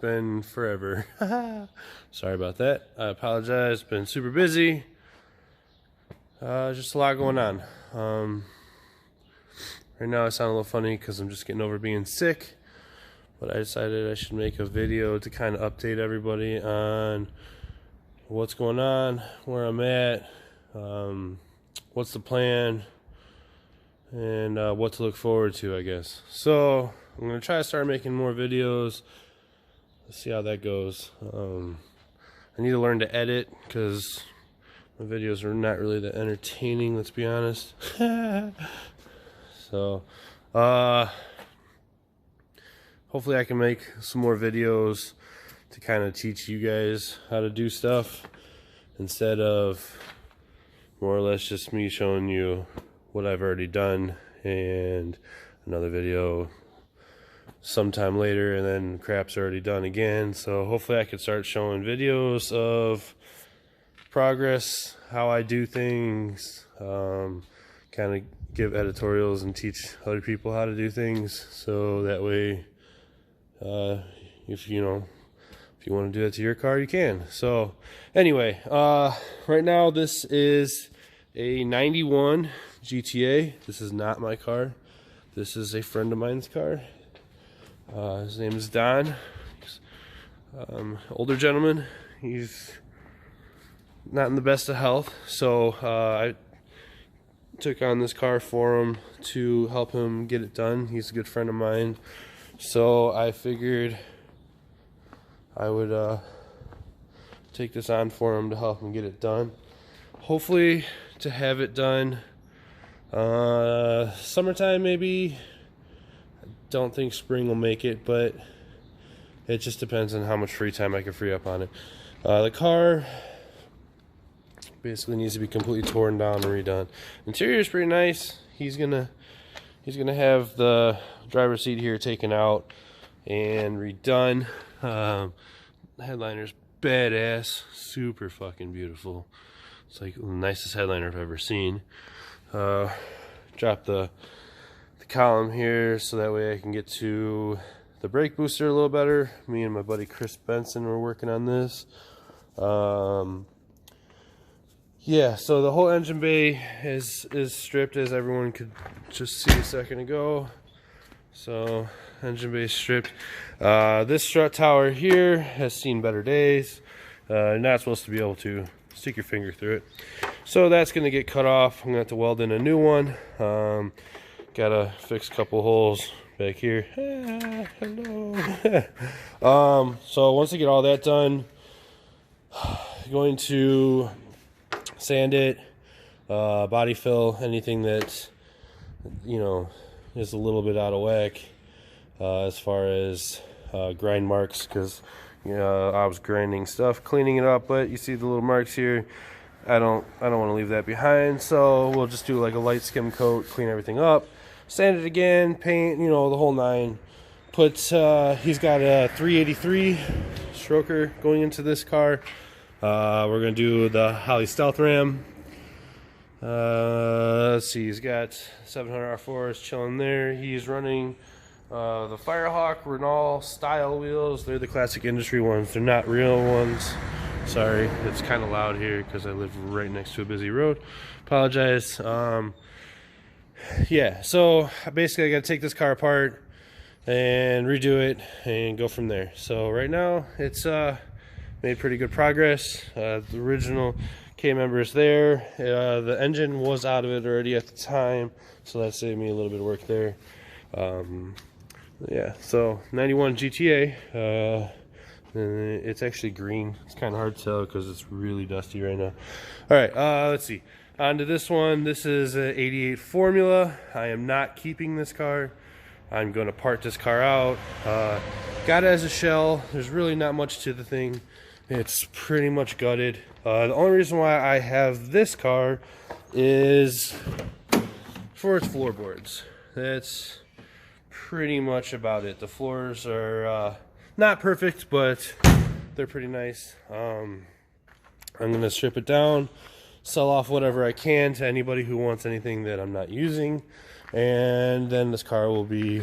been forever. Sorry about that. I apologize. Been super busy. Just a lot going on. Right now I sound a little funny because I'm just getting over being sick. But I decided I should make a video to kind of update everybody on what's going on, where I'm at, what's the plan, and what to look forward to, I guess. So I'm going to try to start making more videos. Let's see how that goes. I need to learn to edit because my videos are not really that entertaining, let's be honest. So, hopefully I can make some more videos to kind of teach you guys how to do stuff instead of more or less just me showing you what I've already done and another video sometime later and then crap's already done again. So hopefully I can start showing videos of progress, how I do things, kind of give editorials and teach other people how to do things, so that way if you want to do that to your car, you can. So anyway, right now this is a 91 GTA. This is not my car. This is a friend of mine's car. His name is Don. He's older gentleman. He's not in the best of health, so I took on this car for him to help him get it done. He's a good friend of mine, so I figured I would take this on for him to help him get it done. Hopefully to have it done summertime maybe. I don't think spring will make it, but it just depends on how much free time I can free up on it. The car basically needs to be completely torn down and redone. Interior is pretty nice. He's gonna have the driver's seat here taken out and redone. Headliner's badass, super fucking beautiful. It's like the nicest headliner I've ever seen. Drop the column here so that way I can get to the brake booster a little better. Me and my buddy Chris Benson were working on this. Yeah, so the whole engine bay is stripped, as everyone could just see a second ago. So engine bay stripped. This strut tower here has seen better days. You're not supposed to be able to stick your finger through it, so that's going to get cut off. I'm going to have to weld in a new one. Gotta fix a couple holes back here. Hello. So once I get all that done, I'm going to sand it, body fill anything that is a little bit out of whack, as far as grind marks, because I was grinding stuff, cleaning it up, but you see the little marks here. I don't want to leave that behind, so we'll just do like a light skim coat, clean everything up, sand it again, paint, the whole nine. He's got a 383 stroker going into this car. We're gonna do the Holley Stealth Ram. Let's see, he's got 700 R4s chilling there. He's running the Firehawk Renault style wheels. They're the classic industry ones. They're not real ones. Sorry, it's kind of loud here because I live right next to a busy road. Apologize. Yeah, so basically I got to take this car apart and redo it and go from there. So right now it's made pretty good progress. The original K member is there. The engine was out of it already at the time, so that saved me a little bit of work there. Yeah, so 91 GTA. It's actually green. It's kind of hard to tell because it's really dusty right now. All right, let's see. On to this one. This is an 88 Formula. I am not keeping this car. I'm going to part this car out. Got it as a shell. There's really not much to the thing. It's pretty much gutted. The only reason why I have this car is for its floorboards. That's pretty much about it. The floors are not perfect, but they're pretty nice. I'm gonna strip it down, sell off whatever I can to anybody who wants anything that I'm not using, and then this car will be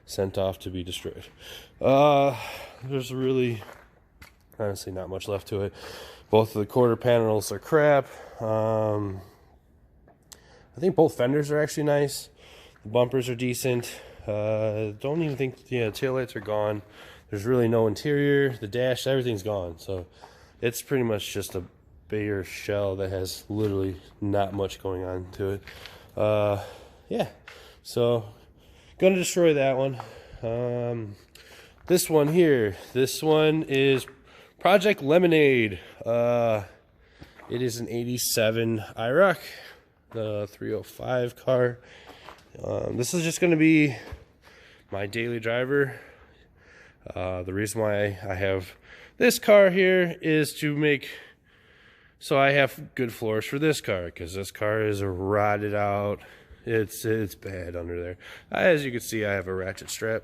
sent off to be destroyed. There's really, honestly, not much left to it. Both of the quarter panels are crap. I think both fenders are actually nice. The bumpers are decent. Don't even think, taillights are gone. There's really no interior. The dash, everything's gone. So it's pretty much just a bare shell that has literally not much going on to it. Yeah, so gonna destroy that one. This one here, this one is Project Lemonade. It is an 87 Iroc, the 305 car. This is just gonna be my daily driver. The reason why I have this car here is to make so I have good floors for this car, because this car is rotted out. It's bad under there. As you can see, I have a ratchet strap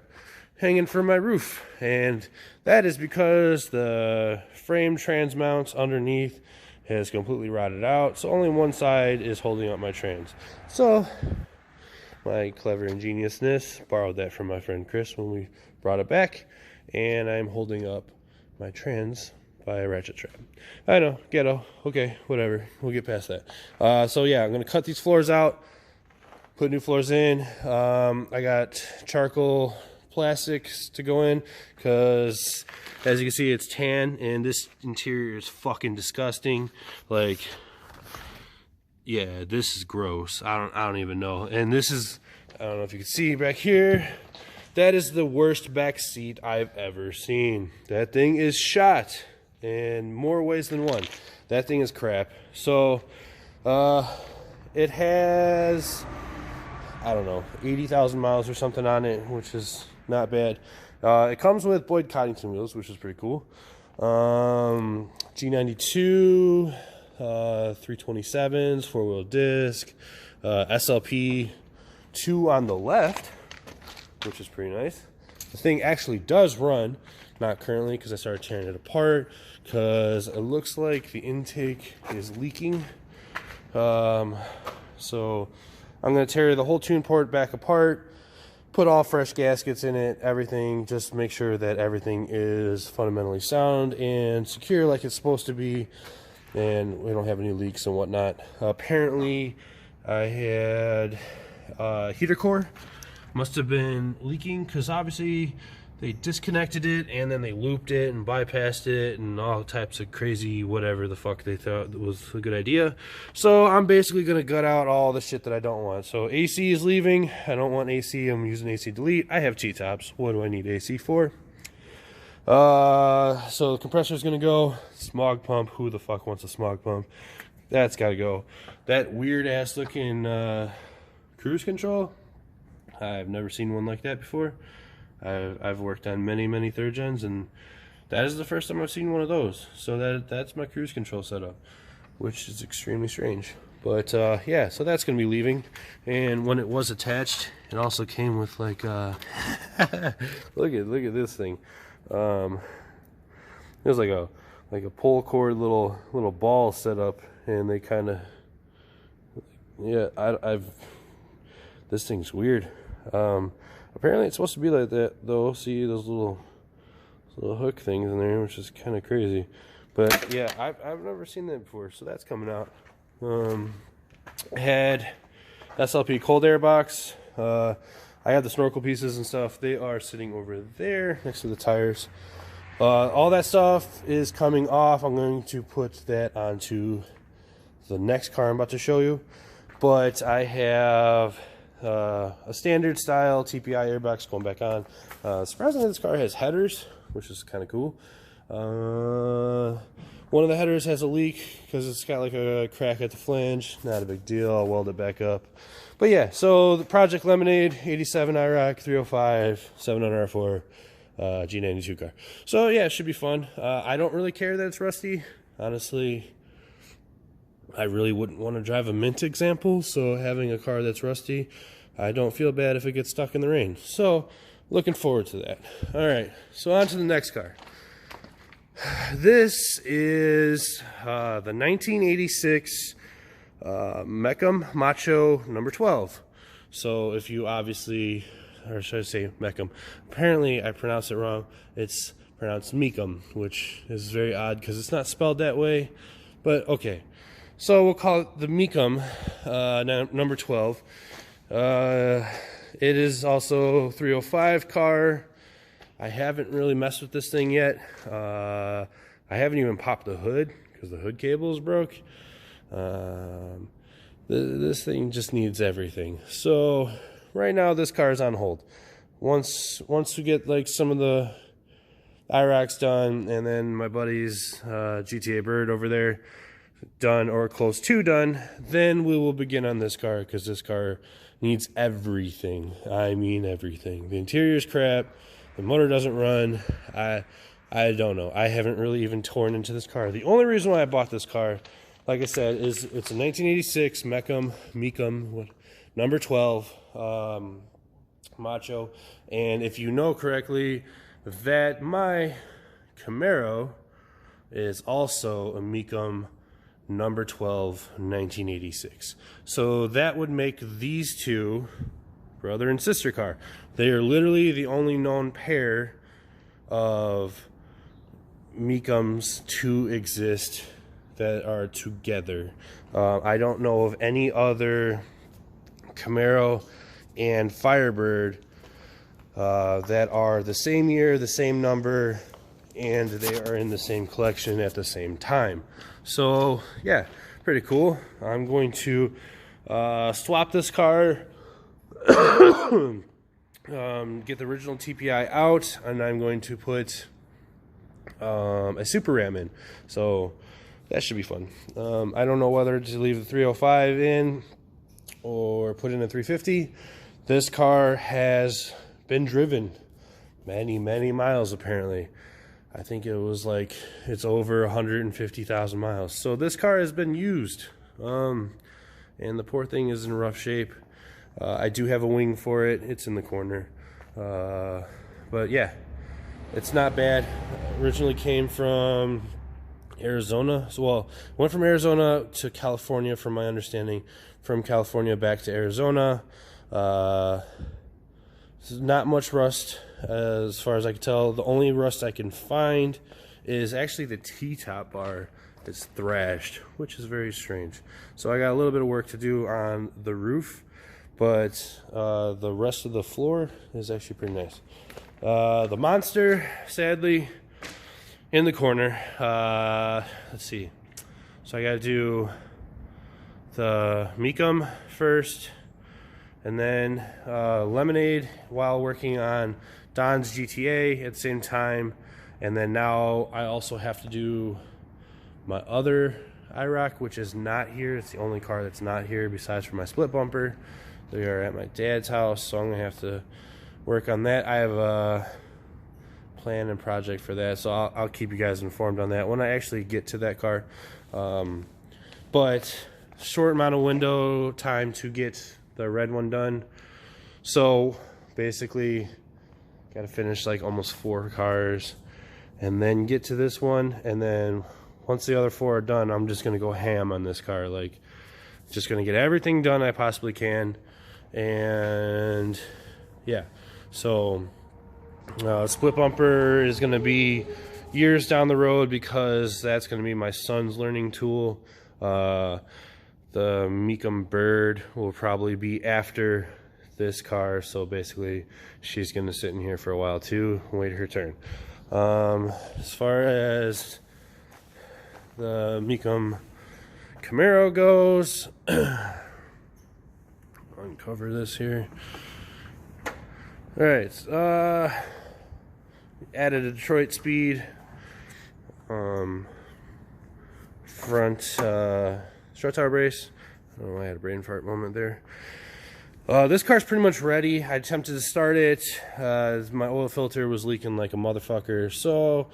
hanging from my roof, and that is because the frame trans mounts underneath has completely rotted out, so only one side is holding up my trans. So my clever ingeniousness borrowed that from my friend Chris when we brought it back, and I'm holding up my trans by a ratchet strap. I know, ghetto. Okay, whatever. We'll get past that. So yeah, I'm gonna cut these floors out, put new floors in. I got charcoal plastics to go in because, as you can see, it's tan, and this interior is fucking disgusting. Like, yeah, this is gross. I don't even know. And this is, I don't know if you can see back here. That is the worst back seat I've ever seen. That thing is shot in more ways than one. That thing is crap. So it has, I don't know, 80,000 miles or something on it, which is not bad. It comes with Boyd Coddington wheels, which is pretty cool. G92 327s, 4-wheel disc, SLP 2 on the left, which is pretty nice. The thing actually does run, not currently because I started tearing it apart, because it looks like the intake is leaking. So I'm going to tear the whole tune port back apart, put all fresh gaskets in it, everything, just make sure that everything is fundamentally sound and secure like it's supposed to be, and we don't have any leaks and whatnot. Apparently I had heater core must have been leaking, because obviously they disconnected it and then they looped it and bypassed it and all types of crazy whatever the fuck they thought was a good idea. So I'm basically going to gut out all the shit that I don't want. So AC is leaving. I don't want AC. I'm using AC delete. I have T-tops. What do I need AC for? So the compressor is going to go. Smog pump. Who the fuck wants a smog pump? That's got to go. That weird ass looking cruise control, I've never seen one like that before. I've worked on many Thirdgens, and that is the first time I've seen one of those. So that's my cruise control setup, which is extremely strange. But yeah, so that's gonna be leaving. And when it was attached, it also came with like look at this thing. It was like a pull cord little ball set up, and they kind of, yeah, this thing's weird. Apparently it's supposed to be like that though. See those little hook things in there, which is kind of crazy. But yeah, I've never seen that before, so that's coming out. I had SLP cold air box. I have the snorkel pieces and stuff. They are sitting over there next to the tires. All that stuff is coming off. I'm going to put that onto the next car I'm about to show you. But I have a standard style TPI airbox going back on. Surprisingly, this car has headers, which is kind of cool. One of the headers has a leak because it's got like a crack at the flange. Not a big deal. I'll weld it back up. But yeah, so the Project Lemonade 87 Iroc 305 700R4 G92 car. So yeah, it should be fun. I don't really care that it's rusty. Honestly, I really wouldn't want to drive a mint example, so having a car that's rusty, I don't feel bad if it gets stuck in the rain. So, looking forward to that. Alright, so on to the next car. This is the 1986 Mecham Macho number 12. So, if you obviously or should I say Mecham? Apparently I pronounced it wrong. It's pronounced Meachem, which is very odd because it's not spelled that way, but okay. So we'll call it the Meachem, number 12. It is also 305 car. I haven't really messed with this thing yet. I haven't even popped the hood because the hood cable is broke. This thing just needs everything. So right now this car is on hold. Once we get like some of the Iroc-z done, and then my buddy's GTA Bird over there done or close to done, then we will begin on this car, because this car needs everything. I mean everything. The interior is crap. The motor doesn't run. I don't know. I haven't really even torn into this car. The only reason why I bought this car, like I said, is it's a 1986 Meachem number 12 Macho. And if you know correctly, that my Camaro is also a Meachem number 12 1986. So that would make these two brother and sister car. They are literally the only known pair of Meachems to exist that are together. I don't know of any other Camaro and Firebird that are the same year, the same number, and they are in the same collection at the same time. So yeah, pretty cool. I'm going to swap this car, get the original TPI out, and I'm going to put a Super Ram in. So that should be fun. I don't know whether to leave the 305 in or put in a 350. This car has been driven many miles apparently. I think it was like, it's over 150,000 miles. So this car has been used, and the poor thing is in rough shape. I do have a wing for it. It's in the corner, but yeah, it's not bad. Originally came from Arizona. So, well, went from Arizona to California, from my understanding. From California back to Arizona. Not much rust as far as I can tell. The only rust I can find is actually the T-top bar is thrashed, which is very strange. So I got a little bit of work to do on the roof, but the rest of the floor is actually pretty nice. The Monster, sadly, in the corner. Let's see. So I got to do the Meachem first, and then Lemonade while working on Don's GTA at the same time. And then now I also have to do my other Iroc, which is not here. It's the only car that's not here besides for my split bumper. They are at my dad's house, so I'm going to have to work on that. I have a plan and project for that, so I'll keep you guys informed on that when I actually get to that car. But short amount of window time to get the red one done. So basically got to finish like almost 4 cars and then get to this one, and then once the other 4 are done, I'm just going to go ham on this car. Like, just going to get everything done I possibly can. And yeah, so split bumper is going to be years down the road, because that's going to be my son's learning tool. The Meachem Bird will probably be after this car, so basically she's going to sit in here for a while too, wait her turn. As far as the Meachem Camaro goes, uncover this here. Alright, added a Detroit speed, front strut tower brace. I don't know, I had a brain fart moment there. This car's pretty much ready. I attempted to start it. My oil filter was leaking like a motherfucker, so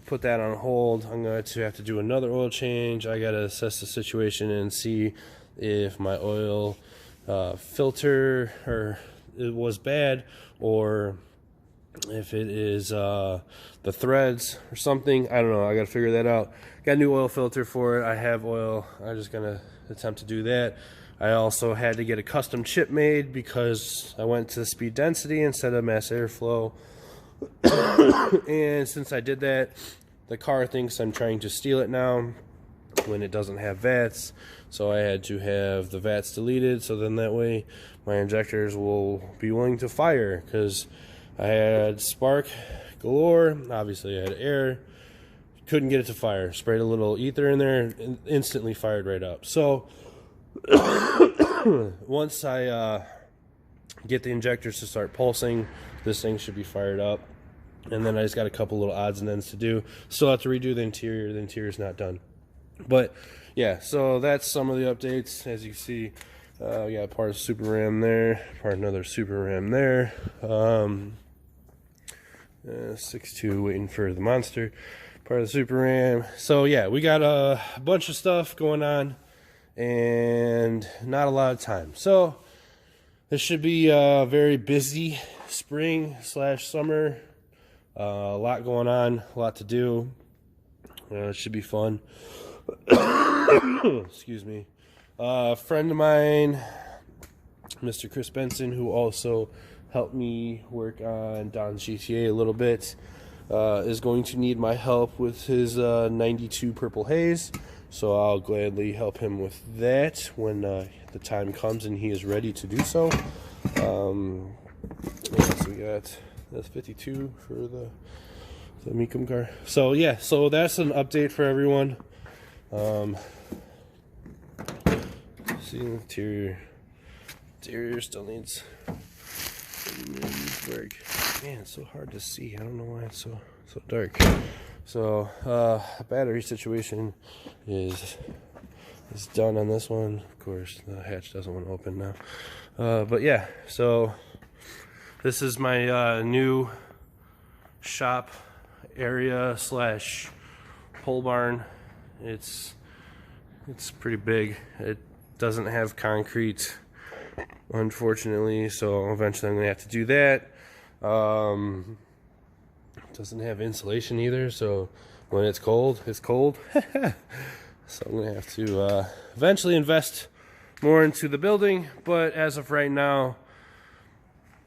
put that on hold. I'm going to have to do another oil change. I got to assess the situation and see if my oil filter it was bad, or if it is the threads or something. I don't know. I got to figure that out. Got a new oil filter for it. I have oil. I'm just going to attempt to do that. I also had to get a custom chip made because I went to speed density instead of mass airflow. And since I did that, the car thinks I'm trying to steal it now when it doesn't have VATs. So I had to have the VATs deleted, so then that way my injectors will be willing to fire, because I had spark galore. Obviously I had air, couldn't get it to fire. Sprayed a little ether in there and instantly fired right up. So once I get the injectors to start pulsing, this thing should be fired up. And then I just got a couple little odds and ends to do. Still have to redo the interior. The interior's not done. But yeah, so that's some of the updates. As you can see, we got part of Super Ram there, part of another Super Ram there. 6.2 waiting for the monster, part of the Super Ram. So yeah, we got a bunch of stuff going on and not a lot of time. So this should be a very busy spring / summer. A lot going on, a lot to do. It should be fun. Excuse me. A friend of mine, Mr. Chris Benson, who also helped me work on Don's GTA a little bit, is going to need my help with his 92 Purple Haze. So I'll gladly help him with that when the time comes and he is ready to do so. Yeah, so we got that's 52 for the Meachem car. So yeah, so that's an update for everyone. See, the interior still needs work. Man, it's so hard to see. I don't know why it's so dark. So battery situation is done on this one. Of course, the hatch doesn't want to open now. But yeah, so this is my new shop area / pole barn. It's pretty big. It doesn't have concrete, unfortunately, so eventually I'm gonna have to do that. It doesn't have insulation either, so when it's cold, it's cold. So I'm gonna have to eventually invest more into the building, but as of right now,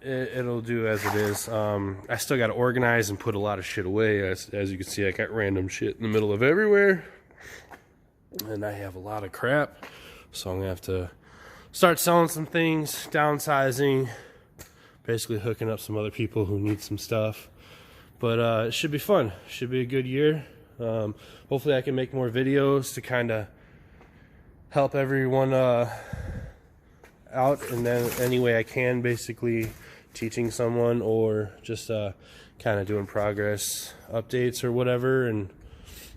it'll do as it is. I still got to organize and put a lot of shit away. As you can see, I got random shit in the middle of everywhere, and I have a lot of crap, so I'm gonna have to start selling some things, downsizing, basically hooking up some other people who need some stuff. But it should be fun. Should be a good year. Hopefully I can make more videos to kind of help everyone out in any way I can, basically teaching someone or just kind of doing progress updates or whatever. And